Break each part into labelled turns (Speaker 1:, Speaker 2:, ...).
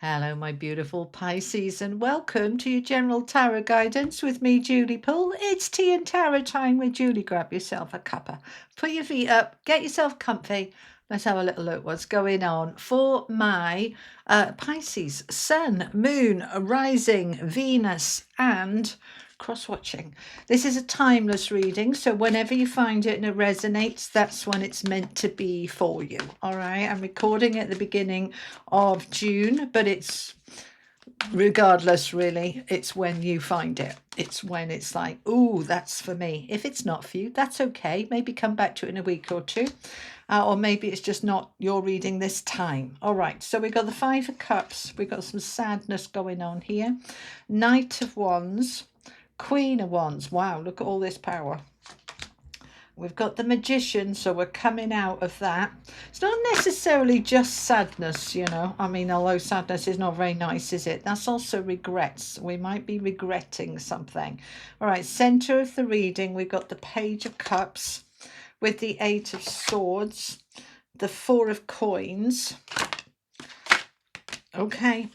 Speaker 1: Hello, my beautiful Pisces, and welcome to your general tarot guidance with me, Julie Poole. It's tea and tarot time with Julie. Grab yourself a cuppa, put your feet up, get yourself comfy. Let's have a little look what's going on for my Pisces, Sun, Moon, Rising, Venus, and cross-watching. This is a timeless reading, so whenever you find it and it resonates, that's when it's meant to be for you. All right, I'm recording at the beginning of June, but it's regardless, really, it's when you find it. It's when it's like, ooh, that's for me. If it's not for you, that's okay. Maybe come back to it in a week or two. Or maybe it's just not your reading this time. All right, so we got the Five of Cups. We got some sadness going on here. Knight of Wands, Queen of Wands. Wow, look at all this power. We've got the Magician, so we're coming out of that. It's not necessarily just sadness, you know. I mean, although sadness is not very nice, is it? That's also regrets. We might be regretting something. All right, center of the reading, we've got the Page of Cups with the Eight of Swords, the Four of Coins. Okay.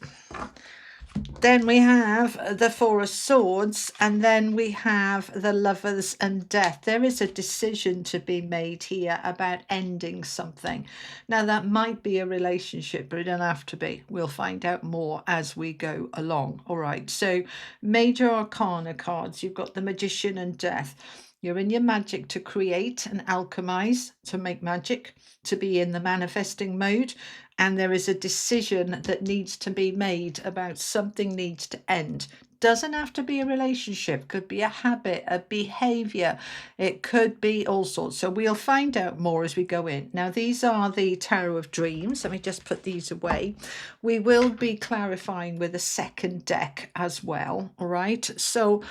Speaker 1: Then we have the Four of Swords, and then we have the Lovers and Death. There is a decision to be made here about ending something. Now, that might be a relationship, but it doesn't have to be. We'll find out more as we go along. All right, so Major Arcana cards. You've got the Magician and Death. You're in your magic to create and alchemize, to make magic, to be in the manifesting mode. And there is a decision that needs to be made about something needs to end. Doesn't have to be a relationship, could be a habit, a behavior. It could be all sorts. So we'll find out more as we go in. Now, these are the Tarot of Dreams. Let me just put these away. We will be clarifying with a second deck as well. All right. So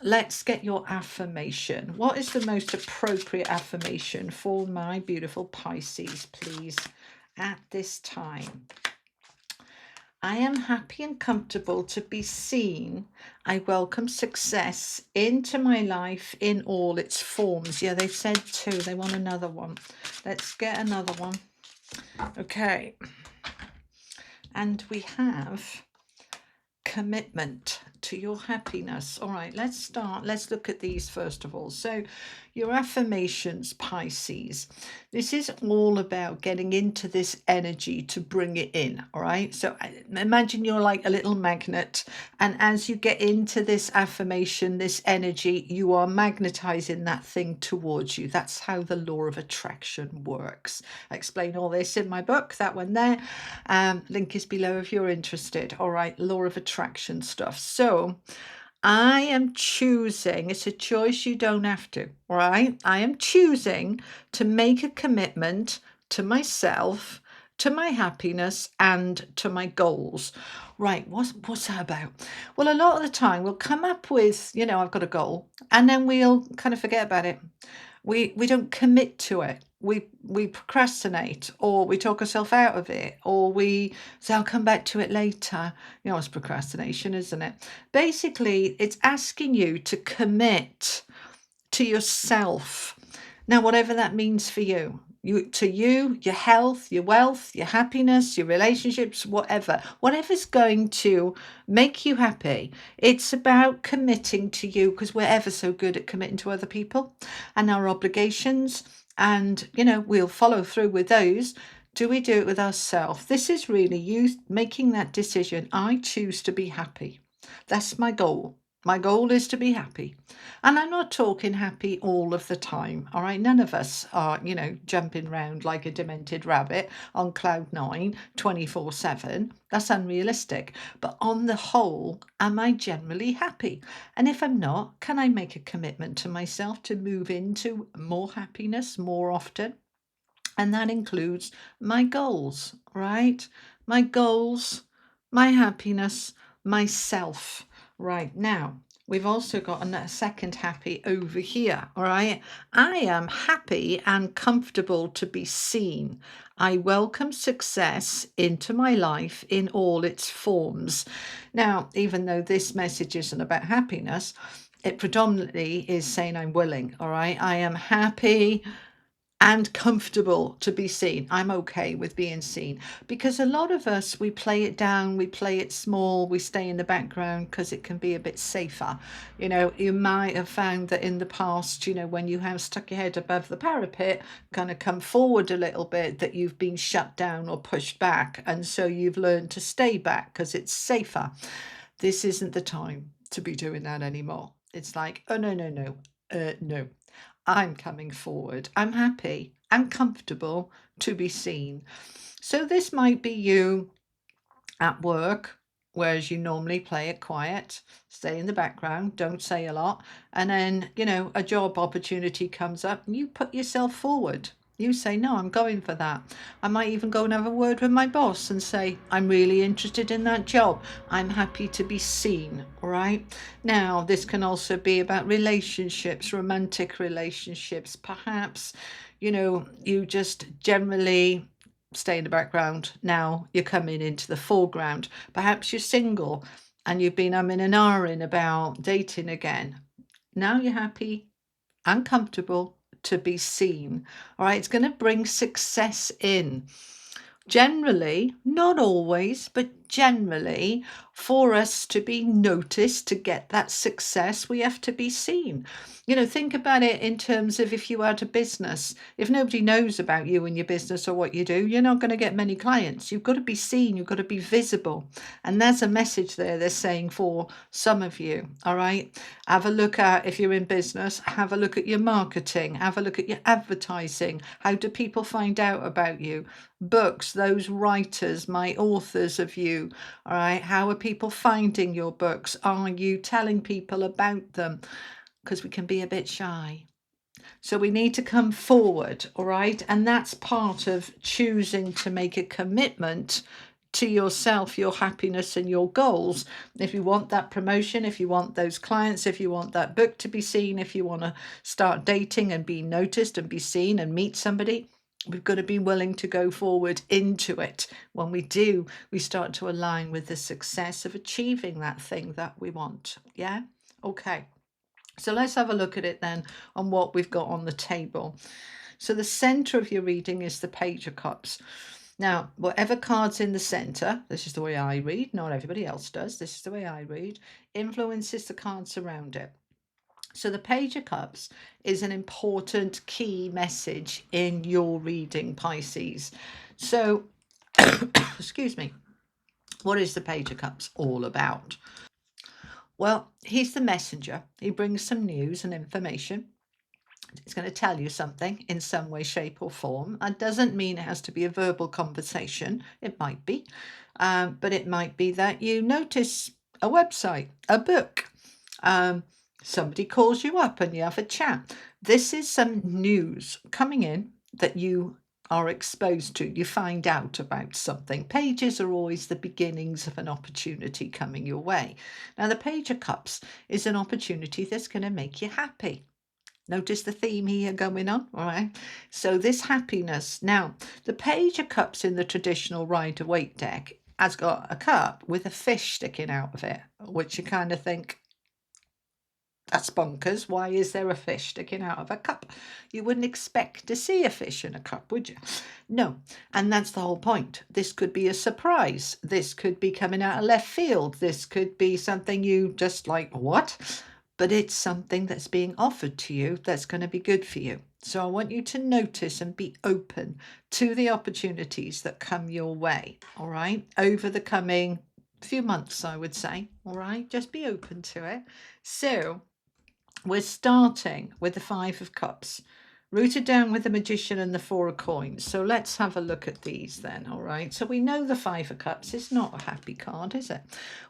Speaker 1: let's get your affirmation. What is the most appropriate affirmation for my beautiful Pisces, please, at this time? I am happy and comfortable to be seen. I welcome success into my life in all its forms. Yeah, they said two. They want another one. Let's get another one. Okay. And we have commitment to your happiness. All right, let's start. Let's look at these first of all. So your affirmations, Pisces. This is all about getting into this energy to bring it in. All right, so imagine you're like a little magnet, and as you get into this affirmation, this energy, you are magnetizing that thing towards you. That's how the law of attraction works. I explain all this in my book, that one there. Link is below if you're interested. All right, law of attraction stuff. So I am choosing, it's a choice, you don't have to, all right? I am choosing to make a commitment to myself, to my happiness, and to my goals. Right, what's that about? Well, a lot of the time we'll come up with, you know, I've got a goal, and then we'll kind of forget about it. We don't commit to it. We procrastinate, or we talk ourselves out of it, or we say, I'll come back to it later. You know, it's procrastination, isn't it? Basically, it's asking you to commit to yourself. Now, whatever that means for you, your health, your wealth, your happiness, your relationships, whatever's going to make you happy. It's about committing to you, because we're ever so good at committing to other people and our obligations. And, you know, we'll follow through with those. Do we do it with ourselves? This is really you making that decision. I choose to be happy. That's my goal. My goal is to be happy. And I'm not talking happy all of the time. All right. None of us are, you know, jumping around like a demented rabbit on cloud nine 24/7. That's unrealistic. But on the whole, am I generally happy? And if I'm not, can I make a commitment to myself to move into more happiness more often? And that includes my goals, right? My goals, my happiness, myself. Right now, we've also got a second happy over here. All right. I am happy and comfortable to be seen. I welcome success into my life in all its forms. Now, even though this message isn't about happiness, it predominantly is saying I'm willing. All right. I am happy and comfortable to be seen. I'm okay with being seen, because a lot of us, we play it down, we play it small, we stay in the background because it can be a bit safer. You know, you might have found that in the past, you know, when you have stuck your head above the parapet, kind of come forward a little bit, that you've been shut down or pushed back, and so you've learned to stay back because it's safer. This isn't the time to be doing that anymore. It's like, oh, no, no, no, no. I'm coming forward. I'm happy. I'm comfortable to be seen. So this might be you at work, whereas you normally play it quiet, stay in the background, don't say a lot. And then, you know, a job opportunity comes up and you put yourself forward. You say, no, I'm going for that. I might even go and have a word with my boss and say, I'm really interested in that job. I'm happy to be seen, right? Now, this can also be about relationships, romantic relationships. Perhaps, you know, you just generally stay in the background. Now you're coming into the foreground. Perhaps you're single and you've been umming and ahhing about dating again. Now you're happy and comfortable to be seen. All right, it's going to bring success in. Generally, not always, but generally, for us to be noticed, to get that success, we have to be seen. You know, think about it in terms of if you had a business. If nobody knows about you and your business or what you do, you're not going to get many clients. You've got to be seen, you've got to be visible. And there's a message there they're saying for some of you. All right. Have a look at, if you're in business, have a look at your marketing, have a look at your advertising. How do people find out about you? Books, those writers, my authors of you. All right. How are people finding your books? Are you telling people about them? Because we can be a bit shy. So we need to come forward, all right? And that's part of choosing to make a commitment to yourself, your happiness and your goals. If you want that promotion, if you want those clients, if you want that book to be seen, if you want to start dating and be noticed and be seen and meet somebody, we've got to be willing to go forward into it. When we do, we start to align with the success of achieving that thing that we want. Yeah? Okay. So let's have a look at it then on what we've got on the table. So the center of your reading is the Page of Cups. Now, whatever card's in the center, this is the way I read, not everybody else does, this is the way I read, influences the cards around it. So the Page of Cups is an important key message in your reading, Pisces. So, excuse me, what is the Page of Cups all about? Well, he's the messenger. He brings some news and information. It's going to tell you something in some way, shape, or form. That doesn't mean it has to be a verbal conversation. It might be. But it might be that you notice a website, a book. Somebody calls you up and you have a chat. This is some news coming in that you are exposed to. You find out about something. Pages are always the beginnings of an opportunity coming your way. Now, the Page of Cups is an opportunity that's going to make you happy. Notice the theme here going on, all right? So this happiness. Now, the Page of Cups in the traditional Rider-Waite deck has got a cup with a fish sticking out of it, which you kind of think, that's bonkers. Why is there a fish sticking out of a cup? You wouldn't expect to see a fish in a cup, would you? No. And that's the whole point. This could be a surprise. This could be coming out of left field. This could be something you just like, what? But it's something that's being offered to you that's going to be good for you. So I want you to notice and be open to the opportunities that come your way, all right, over the coming few months, I would say, all right? Just be open to it. So we're starting with the Five of Cups, rooted down with the Magician and the Four of Coins. So let's have a look at these then, all right? So we know the Five of Cups is not a happy card, is it?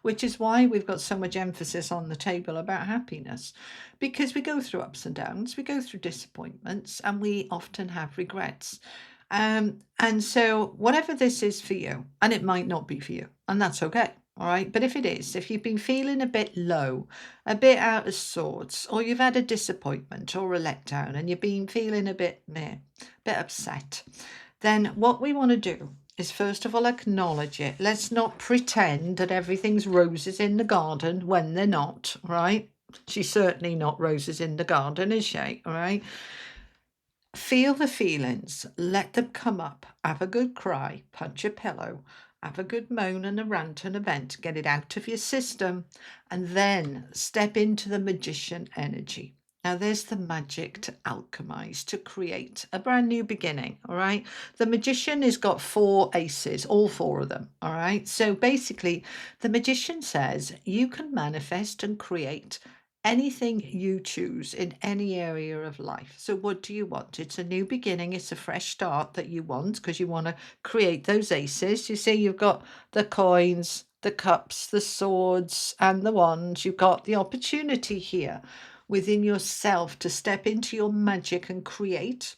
Speaker 1: Which is why we've got so much emphasis on the table about happiness, because we go through ups and downs, we go through disappointments, and we often have regrets. And so whatever this is for you, and it might not be for you, and that's okay. All right. But if it is, if you've been feeling a bit low, a bit out of sorts, or you've had a disappointment or a letdown and you've been feeling a bit meh, bit upset, then what we want to do is first of all acknowledge it. Let's not pretend that everything's roses in the garden when they're not, right? She's certainly not roses in the garden, is she? All right. Feel the feelings, let them come up, have a good cry, punch a pillow, have a good moan and a rant and a vent, get it out of your system, and then step into the magician energy. Now, there's the magic to alchemize, to create a brand new beginning. All right. The magician has got 4 aces, all 4 of them. All right. So basically, the magician says you can manifest and create anything you choose in any area of life. So, what do you want? It's a new beginning, it's a fresh start that you want because you want to create those aces. You see, you've got the coins, the cups, the swords, and the wands. You've got the opportunity here within yourself to step into your magic and create,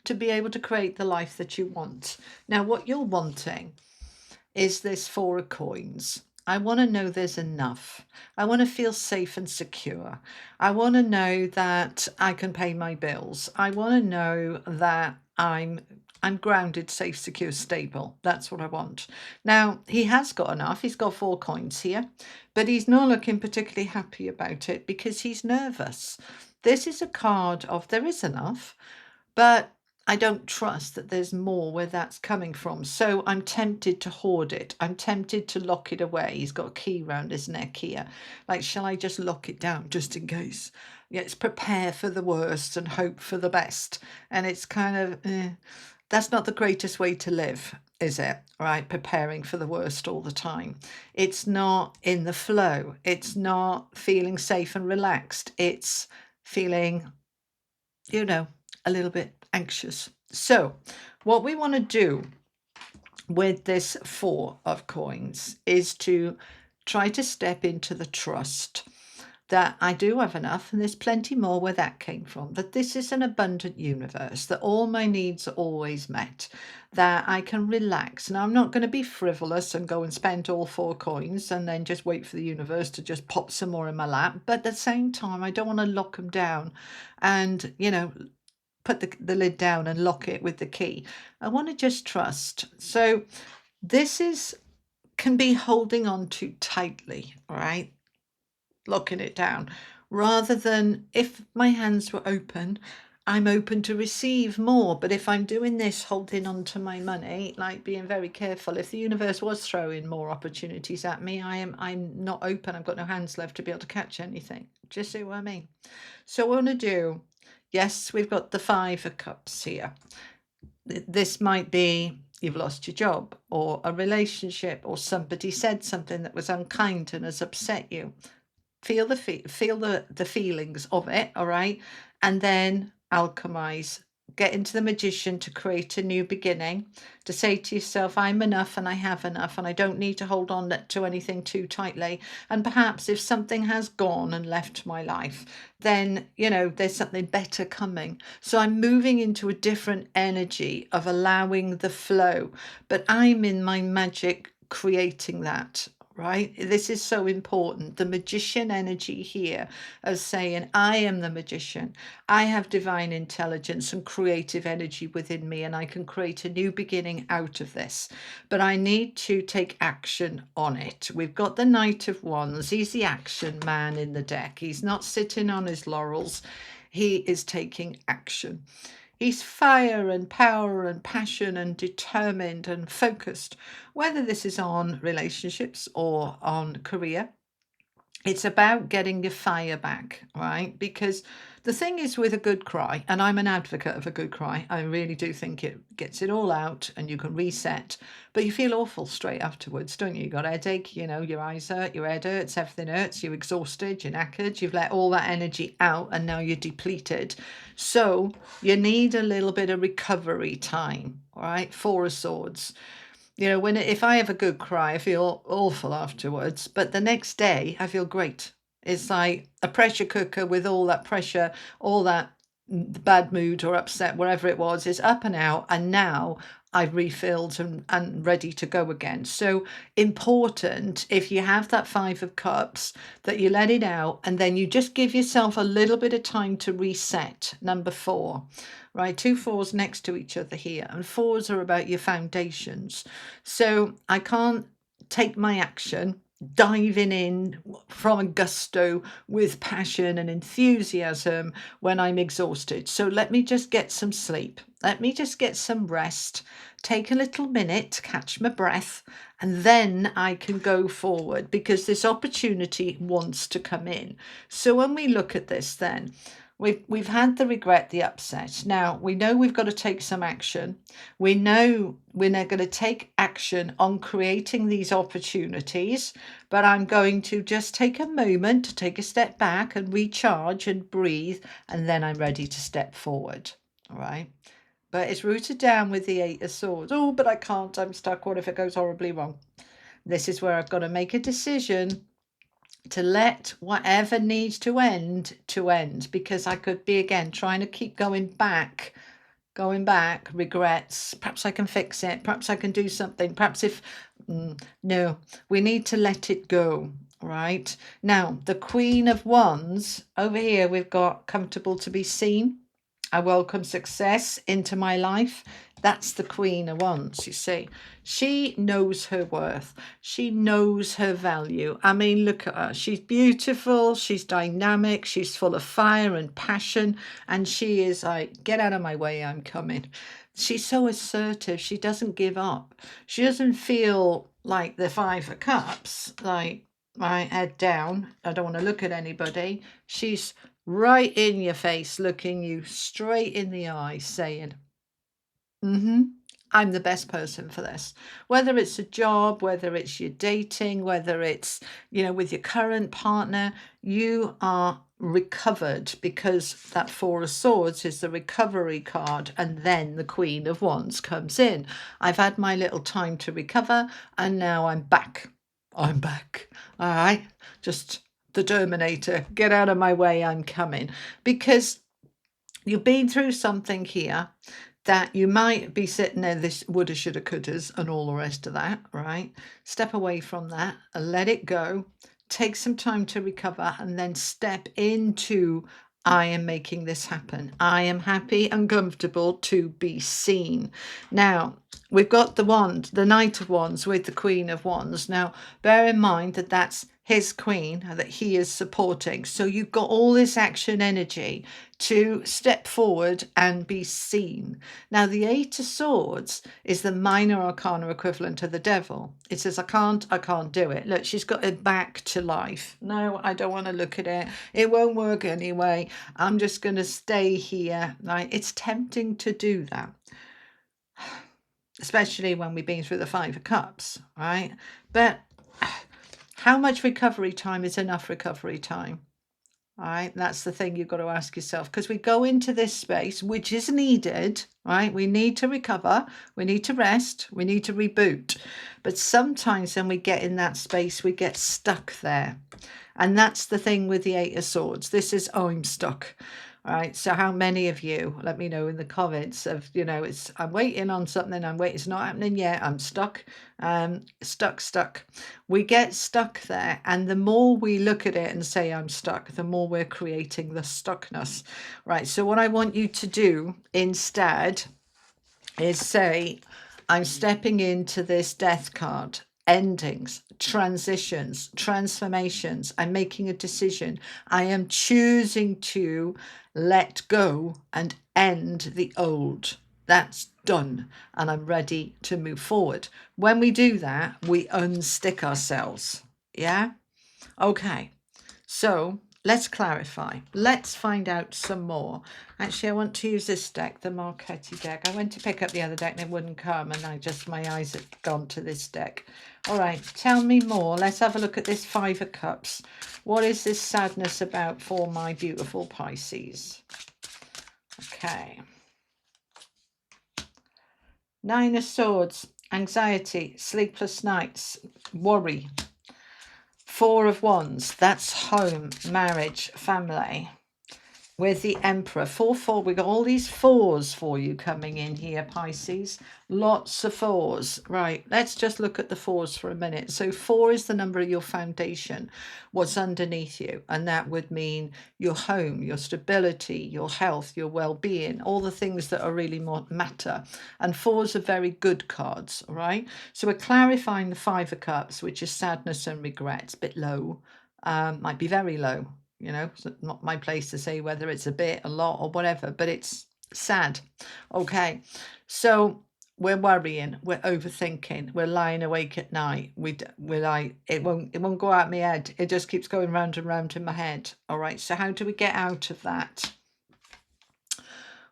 Speaker 1: to be able to create the life that you want. Now, what you're wanting is this 4 of coins. I want to know there's enough. I want to feel safe and secure. I want to know that I can pay my bills. I want to know that I'm grounded, safe, secure, stable. That's what I want. Now, he has got enough. He's got 4 coins here, but he's not looking particularly happy about it because he's nervous. This is a card of there is enough, but I don't trust that there's more where that's coming from. So I'm tempted to hoard it. I'm tempted to lock it away. He's got a key round his neck here. Like, shall I just lock it down just in case? Yeah, it's prepare for the worst and hope for the best. And it's kind of, that's not the greatest way to live, is it? Right? Preparing for the worst all the time. It's not in the flow. It's not feeling safe and relaxed. It's feeling, a little bit anxious. So, what we want to do with this 4 of coins is to try to step into the trust that I do have enough and there's plenty more where that came from, that this is an abundant universe, that all my needs are always met, that I can relax. Now, I'm not going to be frivolous and go and spend all 4 coins and then just wait for the universe to just pop some more in my lap. But at the same time, I don't want to lock them down and, put the lid down and lock it with the key. I want to just trust. So this can be holding on too tightly, right? Locking it down, rather than if my hands were open, I'm open to receive more. But if I'm doing this, holding on to my money, like being very careful, if the universe was throwing more opportunities at me, I'm not open. I've got no hands left to be able to catch anything. Do you see what I mean? So what I want to do, yes, we've got the 5 of cups here. This might be you've lost your job or a relationship or somebody said something that was unkind and has upset you. Feel the feelings of it, all right? And then alchemize. Get into the magician to create a new beginning, to say to yourself, I'm enough and I have enough and I don't need to hold on to anything too tightly. And perhaps if something has gone and left my life, then, there's something better coming. So I'm moving into a different energy of allowing the flow, but I'm in my magic creating that. Right? This is so important. The magician energy here of saying, I am the magician. I have divine intelligence and creative energy within me, and I can create a new beginning out of this. But I need to take action on it. We've got the Knight of Wands. He's the action man in the deck. He's not sitting on his laurels. He is taking action. He's fire and power and passion and determined and focused. Whether this is on relationships or on career, it's about getting your fire back, right? Because the thing is with a good cry, and I'm an advocate of a good cry, I really do think it gets it all out and you can reset, but you feel awful straight afterwards, don't you? You got a headache, your eyes hurt, your head hurts, everything hurts, you're exhausted, you're knackered, you've let all that energy out and now you're depleted. So you need a little bit of recovery time, all right? 4 of Swords. If I have a good cry, I feel awful afterwards, but the next day I feel great. It's like a pressure cooker with all that pressure, all that bad mood or upset, whatever it was, is up and out. And now I've refilled and ready to go again. So important, if you have that 5 of Cups, that you let it out and then you just give yourself a little bit of time to reset. Number 4. Right, 2 4s next to each other here, and 4s are about your foundations. So I can't take my action diving in from a gusto with passion and enthusiasm when I'm exhausted. So let me just get some sleep. Let me just get some rest, take a little minute to catch my breath, and then I can go forward because this opportunity wants to come in. So when we look at this then, we've had the regret, the upset. Now we know we've got to take some action. We know we're now going to take action on creating these opportunities, but I'm going to just take a moment to take a step back and recharge and breathe, and then I'm ready to step forward. All right. But it's rooted down with the Eight of Swords. Oh, but I can't. I'm stuck. What if it goes horribly wrong? This is where I've got to make a decision to let whatever needs to end, because I could be again trying to keep going back, regrets. Perhaps I can fix it. Perhaps I can do something. Perhaps if, no, we need to let it go. Right now, the Queen of Wands over here, we've got comfortable to be seen. I welcome success into my life. That's the Queen of Wands, you see. She knows her worth. She knows her value. I mean, look at her. She's beautiful. She's dynamic. She's full of fire and passion. And she is like, get out of my way, I'm coming. She's so assertive. She doesn't give up. She doesn't feel like the Five of Cups, like my head down. I don't want to look at anybody. She's right in your face, looking you straight in the eye, saying, I'm the best person for this. Whether it's a job, whether it's your dating, whether it's, with your current partner, you are recovered, because that Four of Swords is the recovery card, and then the Queen of Wands comes in. I've had my little time to recover, and now I'm back. All right, just the Terminator, get out of my way, I'm coming. Because you've been through something here that you might be sitting there, this woulda, shoulda, couldas, and all the rest of that, right? Step away from that and let it go. Take some time to recover, and then step into, I am making this happen. I am happy and comfortable to be seen. Now, we've got the Knight of Wands with the Queen of Wands. Now, bear in mind that that's his queen that he is supporting. So you've got all this action energy to step forward and be seen. Now, the Eight of Swords is the minor arcana equivalent of the devil. It says, I can't do it. Look, she's got it back to life. No, I don't want to look at it. It won't work anyway. I'm just going to stay here. Right? It's tempting to do that, especially when we've been through the Five of Cups, right? But how much recovery time is enough recovery time? All right, that's the thing you've got to ask yourself, because we go into this space, which is needed, right? We need to recover, we need to rest, we need to reboot. But sometimes when we get in that space, we get stuck there. And that's the thing with the Eight of Swords. This is, I'm stuck. All right, so how many of you, let me know in the comments of, it's, I'm waiting on something, it's not happening yet, I'm stuck, stuck. We get stuck there, and the more we look at it and say I'm stuck, the more we're creating the stuckness. Right, so what I want you to do instead is say, I'm stepping into this death card. Endings, transitions, transformations. I'm making a decision. I am choosing to let go and end the old. That's done, and I'm ready to move forward. When we do that, we unstick ourselves. Yeah? Okay. So let's clarify. Let's find out some more. Actually, I want to use this deck, the Marchetti deck. I went to pick up the other deck and it wouldn't come, and my eyes had gone to this deck. All right, tell me more. Let's have a look at this Five of Cups. What is this sadness about for my beautiful Pisces? Okay. Nine of Swords, anxiety, sleepless nights, worry. Four of Wands, that's home, marriage, family. with the Emperor. 4. We've got all these 4s for you coming in here, Pisces. Lots of 4s. Right, let's just look at the 4s for a minute. So 4 is the number of your foundation, what's underneath you. And that would mean your home, your stability, your health, your well-being, all the things that are really more matter. And 4s are very good cards, all right? So we're clarifying the 5 of Cups, which is sadness and regrets, bit low, might be very low. You know, it's not my place to say whether it's a bit, a lot, or whatever, but it's sad. Okay, so we're worrying, we're overthinking, we're lying awake at night. We're like, it won't go out my head. It just keeps going round and round in my head. All right, so how do we get out of that?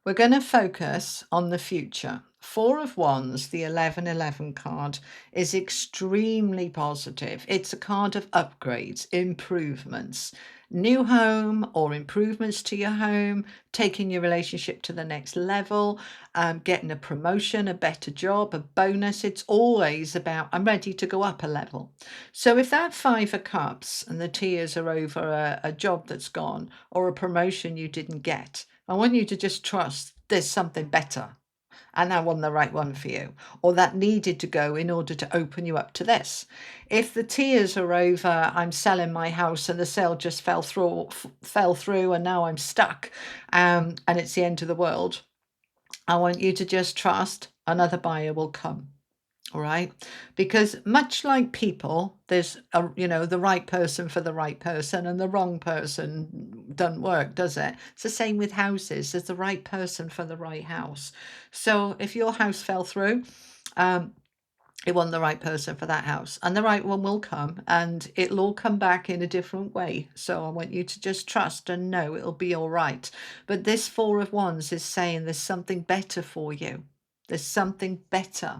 Speaker 1: We're going to focus on the future. 4 of Wands, the 1111 card, is extremely positive. It's a card of upgrades, improvements, new home or improvements to your home, taking your relationship to the next level, getting a promotion, a better job, a bonus. It's always about, I'm ready to go up a level. So if that 5 of Cups and the tears are over a job that's gone or a promotion you didn't get, I want you to just trust there's something better and that wasn't the right one for you, or that needed to go in order to open you up to this. If the tears are over, I'm selling my house and the sale just fell through and now I'm stuck, and it's the end of the world, I want you to just trust another buyer will come. All right, because much like people, there's the right person for the right person and the wrong person doesn't work, does it? It's the same with houses. There's the right person for the right house. So if your house fell through, it wasn't the right person for that house, and the right one will come and it'll all come back in a different way. So I want you to just trust and know it'll be all right. But this 4 of Wands is saying there's something better for you. There's something better.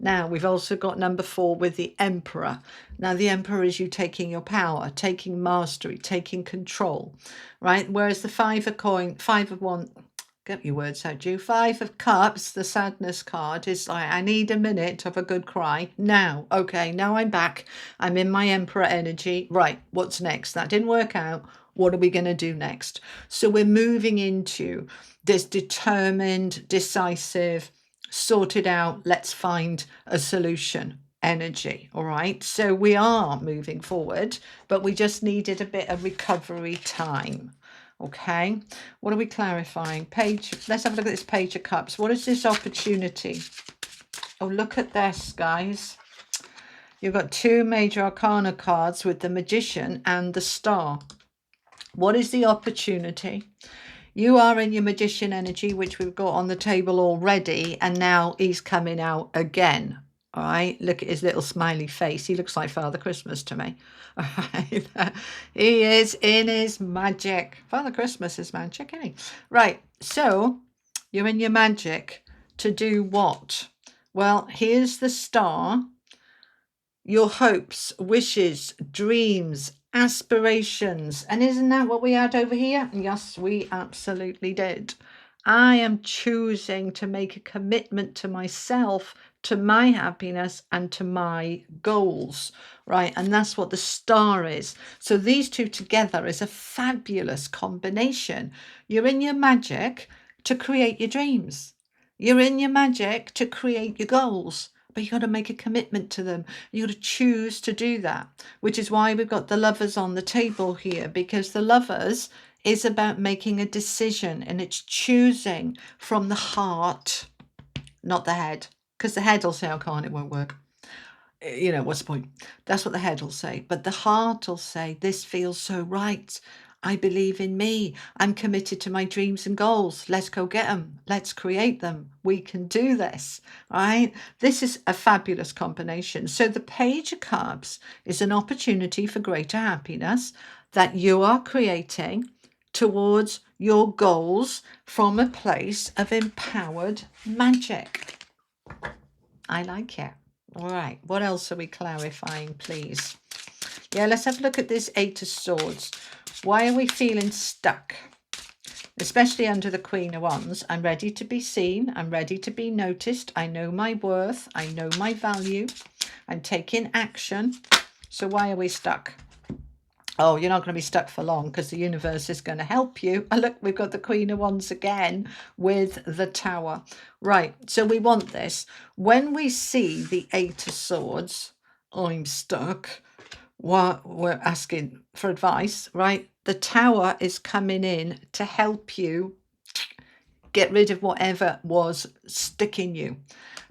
Speaker 1: Now, we've also got number 4 with the Emperor. Now, the Emperor is you taking your power, taking mastery, taking control, right? Whereas the 5 of Wands, get your words out, Julie. 5 of Cups, the sadness card, is like, I need a minute of a good cry. Now, okay, now I'm back. I'm in my Emperor energy. Right, what's next? That didn't work out. What are we going to do next? So we're moving into this determined, decisive, sorted out, let's find a solution energy. All right, so we are moving forward, but we just needed a bit of recovery time. Okay, what are we clarifying? Let's have a look at this Page of Cups. What is this opportunity? Oh, look at this, guys. You've got 2 major arcana cards with the Magician and the Star. What is the opportunity? You are in your Magician energy, which we've got on the table already, and now he's coming out again. All right, look at his little smiley face. He looks like Father Christmas to me. All right, he is in his magic. Father Christmas is magic, isn't he? Right, so you're in your magic to do what? Well, here's the Star. Your hopes, wishes, dreams, aspirations. And isn't that what we had over here? Yes, we absolutely did. I am choosing to make a commitment to myself, to my happiness and to my goals, right? And that's what the Star is. So these two together is a fabulous combination. You're in your magic to create your dreams. You're in your magic to create your goals. But you got to make a commitment to them. You got to choose to do that, which is why we've got the Lovers on the table here, because the Lovers is about making a decision, and it's choosing from the heart, not the head, because the head will say, I can't, it won't work. You know, what's the point? That's what the head will say. But the heart will say, this feels so right. I believe in me. I'm committed to my dreams and goals. Let's go get them. Let's create them. We can do this, right? This is a fabulous combination. So the Page of Cups is an opportunity for greater happiness that you are creating towards your goals from a place of empowered magic. I like it. All right. What else are we clarifying, please? Yeah, let's have a look at this 8 of Swords. Why are we feeling stuck? Especially under the Queen of Wands. I'm ready to be seen. I'm ready to be noticed. I know my worth. I know my value. I'm taking action. So why are we stuck? Oh, you're not going to be stuck for long because the universe is going to help you. Oh, look, we've got the Queen of Wands again with the Tower. Right, so we want this. When we see the Eight of Swords, I'm stuck. We're asking for advice, right? The Tower is coming in to help you get rid of whatever was sticking you,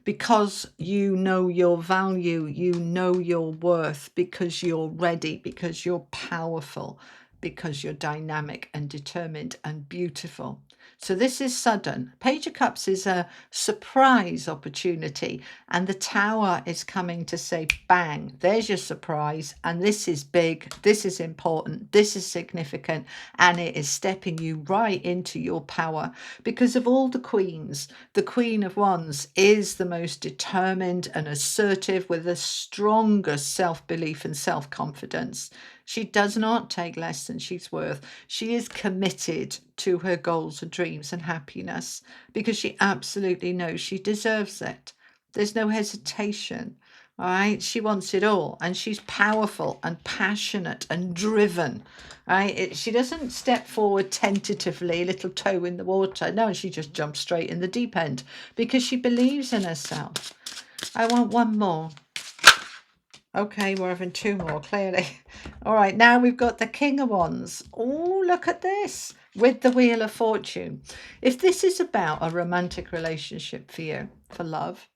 Speaker 1: because you know your value, you know your worth, because you're ready, because you're powerful, because you're dynamic and determined and beautiful. So this is sudden. Page of Cups is a surprise opportunity, and the Tower is coming to say, bang, there's your surprise, and this is big, this is important, this is significant, and it is stepping you right into your power. Because of all the queens, the Queen of Wands is the most determined and assertive, with the strongest self-belief and self-confidence. She does not take less than she's worth. She is committed to her goals and dreams and happiness because she absolutely knows she deserves it. There's no hesitation. All right, she wants it all, and she's powerful and passionate and driven. Right, she doesn't step forward tentatively, little toe in the water. No, she just jumps straight in the deep end because she believes in herself. I want one more. Okay, we're having two more, clearly. All right, now we've got the King of Wands. Oh, look at this, with the Wheel of Fortune. If this is about a romantic relationship for you, for love,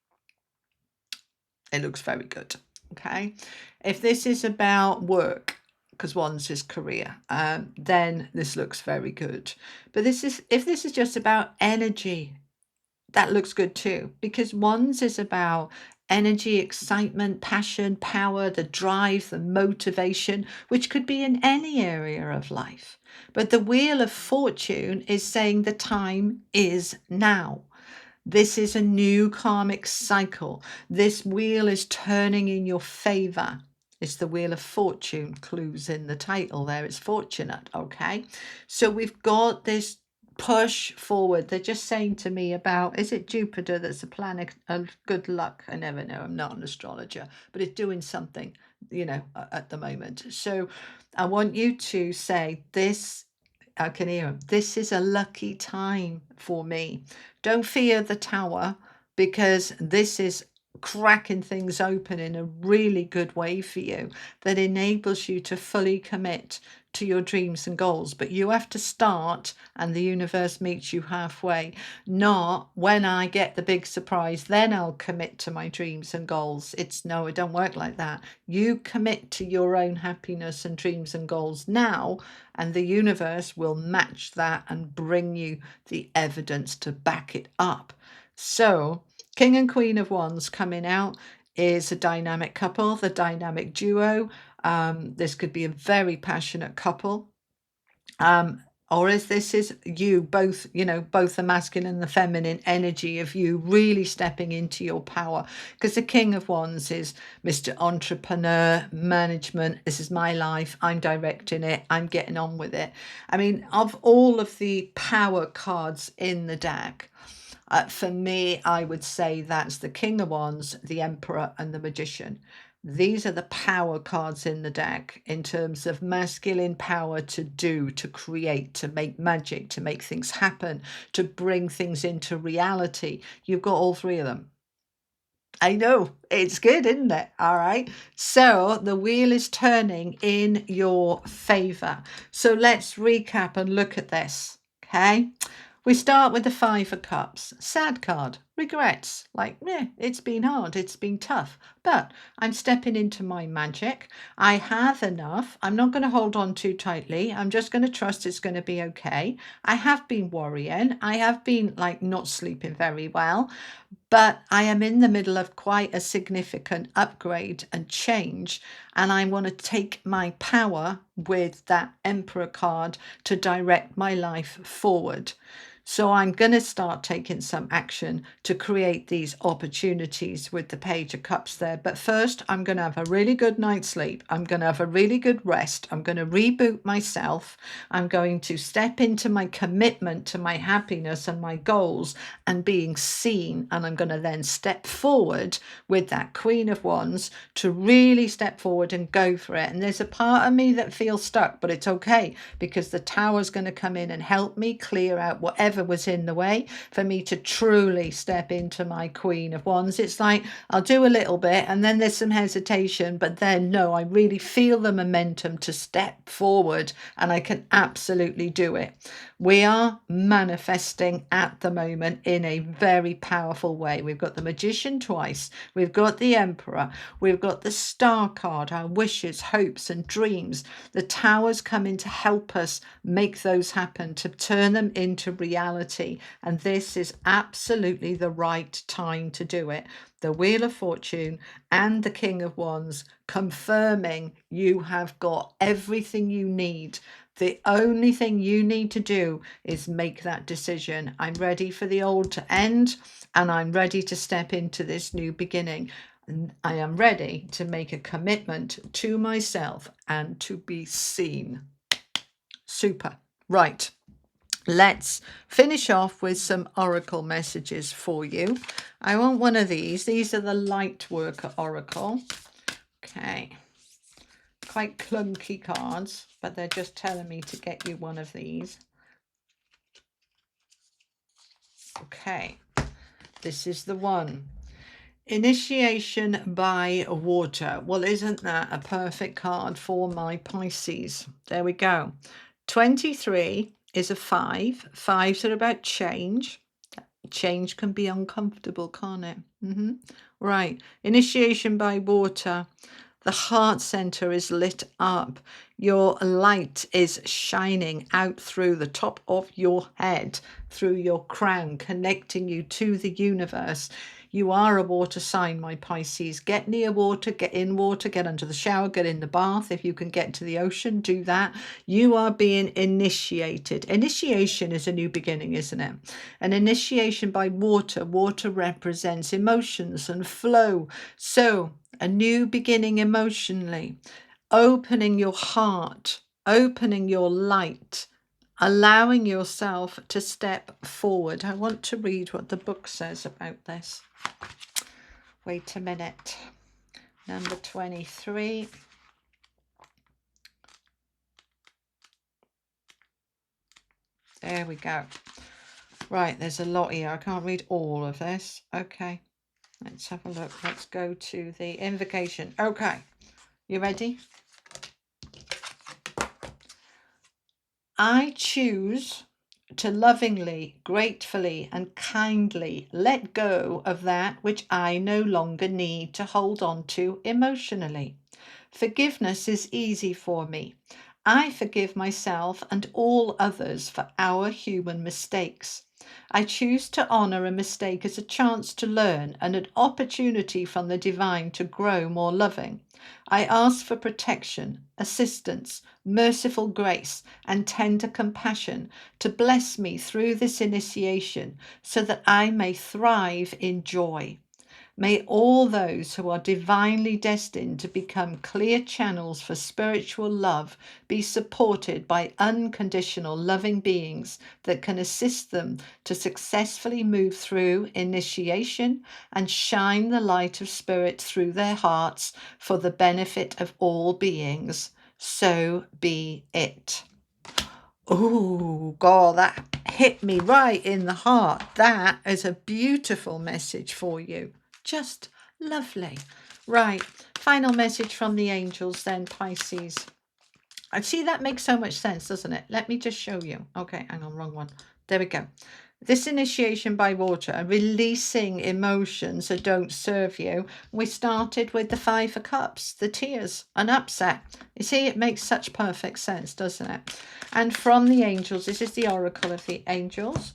Speaker 1: it looks very good. Okay. If this is about work, because Wands is career, then this looks very good. But if this is just about energy, that looks good too, because Wands is about energy, excitement, passion, power, the drive, the motivation, which could be in any area of life. But the Wheel of Fortune is saying the time is now. This is a new karmic cycle. This wheel is turning in your favor. It's the Wheel of Fortune, clues in the title there. It's fortunate, okay? So we've got this push forward. They're just saying to me about, is it Jupiter that's a planet of good luck? I never know. I'm not an astrologer, but it's doing something, at the moment. So I want you to say this. I can hear him. This is a lucky time for me. Don't fear the Tower, because this is cracking things open in a really good way for you that enables you to fully commit to your dreams and goals. But you have to start, and the universe meets you halfway. Not when I get the big surprise, then I'll commit to my dreams and goals. No, it don't work like that. You commit to your own happiness and dreams and goals now, and the universe will match that and bring you the evidence to back it up. So King and Queen of Wands coming out is a dynamic couple, the dynamic duo. This could be a very passionate couple. Or if this is you, both the masculine and the feminine energy of you really stepping into your power. Because the King of Wands is Mr. Entrepreneur, management. This is my life. I'm directing it. I'm getting on with it. I mean, of all of the power cards in the deck, for me, I would say that's the King of Wands, the Emperor, and the Magician. These are the power cards in the deck in terms of masculine power to do, to create, to make magic, to make things happen, to bring things into reality. You've got all three of them. I know, it's good, isn't it? All right. So the wheel is turning in your favor. So let's recap and look at this. Okay. We start with the Five of Cups. Sad card. Regrets. It's been hard. It's been tough. But I'm stepping into my magic. I have enough. I'm not going to hold on too tightly. I'm just going to trust it's going to be okay. I have been worrying. I have been not sleeping very well. But I am in the middle of quite a significant upgrade and change, and I want to take my power with that Emperor card to direct my life forward. So I'm going to start taking some action to create these opportunities with the Page of Cups there. But first, I'm going to have a really good night's sleep. I'm going to have a really good rest. I'm going to reboot myself. I'm going to step into my commitment to my happiness and my goals and being seen. And I'm going to then step forward with that Queen of Wands to really step forward and go for it. And there's a part of me that feels stuck, but it's okay, because the Tower's going to come in and help me clear out whatever was in the way for me to truly step into my Queen of Wands. It's like I'll do a little bit and then there's some hesitation, but then no, I really feel the momentum to step forward and I can absolutely do it. We are manifesting at the moment in a very powerful way. We've got the Magician twice, we've got the Emperor, we've got the Star card, our wishes, hopes and dreams. The Tower's coming to help us make those happen, to turn them into reality. And this is absolutely the right time to do it. The Wheel of Fortune and the King of Wands confirming you have got everything you need. The only thing you need to do is make that decision. I'm ready for the old to end and I'm ready to step into this new beginning. And I am ready to make a commitment to myself and to be seen. Super. Right. Let's finish off with some oracle messages for you. I want one of these. These are the Light Worker Oracle. Okay. Quite clunky cards, but they're just telling me to get you one of these. Okay, this is the one. Initiation by water. Well, isn't that a perfect card for my Pisces? There we go. 23 is a 5. 5s are about change. Change can be uncomfortable, can't it? Right. Initiation by water. The heart center is lit up. Your light is shining out through the top of your head, through your crown, connecting you to the universe. You are a water sign, my Pisces. Get near water, get in water, get under the shower, get in the bath. If you can get to the ocean, do that. You are being initiated. Initiation is a new beginning, isn't it? An initiation by water. Water represents emotions and flow. So, a new beginning emotionally, opening your heart, opening your light, allowing yourself to step forward. I want to read what the book says about this. Wait a minute. Number 23. There we go. Right, there's a lot here. I can't read all of this. Okay. Let's have a look. Let's go to the invocation. Okay. You ready? I choose to lovingly, gratefully, and kindly let go of that which I no longer need to hold on to emotionally. Forgiveness is easy for me. I forgive myself and all others for our human mistakes. I choose to honor a mistake as a chance to learn and an opportunity from the divine to grow more loving. I ask for protection, assistance, merciful grace, and tender compassion to bless me through this initiation so that I may thrive in joy. May all those who are divinely destined to become clear channels for spiritual love be supported by unconditional loving beings that can assist them to successfully move through initiation and shine the light of spirit through their hearts for the benefit of all beings. So be it. Oh, God, that hit me right in the heart. That is a beautiful message for you. Just lovely. Right, final message from the angels then, Pisces. I see that makes so much sense, doesn't it? Let me just show you. Okay, hang on, wrong one. There we go. This initiation by water, releasing emotions that don't serve you. We started with the 5 of Cups, the tears, an upset. You see, it makes such perfect sense, doesn't it? And from the angels, this is the oracle of the angels.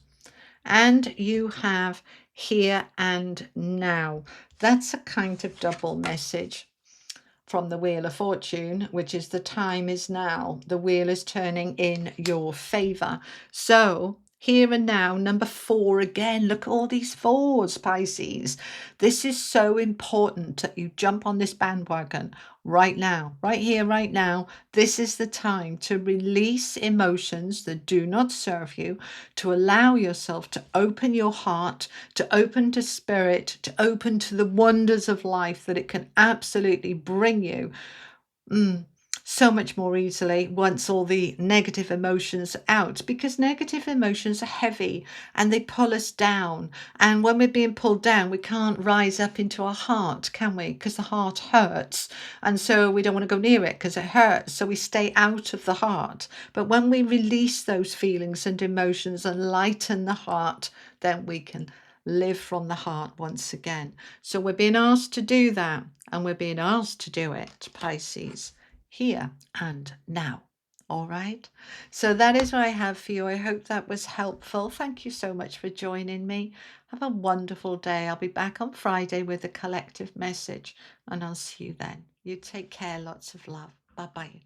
Speaker 1: And you have here and now. That's a kind of double message from the Wheel of Fortune, which is the time is now. The wheel is turning in your favor. So Here and now, number 4 again. Look at all these 4s, Pisces. This is so important that you jump on this bandwagon right now, right here, right now. This is the time to release emotions that do not serve you, to allow yourself to open your heart, to open to spirit, to open to the wonders of life that it can absolutely bring you. So much more easily once all the negative emotions are out, because negative emotions are heavy and they pull us down. And when we're being pulled down, we can't rise up into our heart, can we? Because the heart hurts. And so we don't want to go near it because it hurts. So we stay out of the heart. But when we release those feelings and emotions and lighten the heart, then we can live from the heart once again. So we're being asked to do that, and we're being asked to do it, Pisces, here and now. All right. So that is what I have for you. I hope that was helpful. Thank you so much for joining me. Have a wonderful day. I'll be back on Friday with a collective message, and I'll see you then. You take care. Lots of love. Bye bye.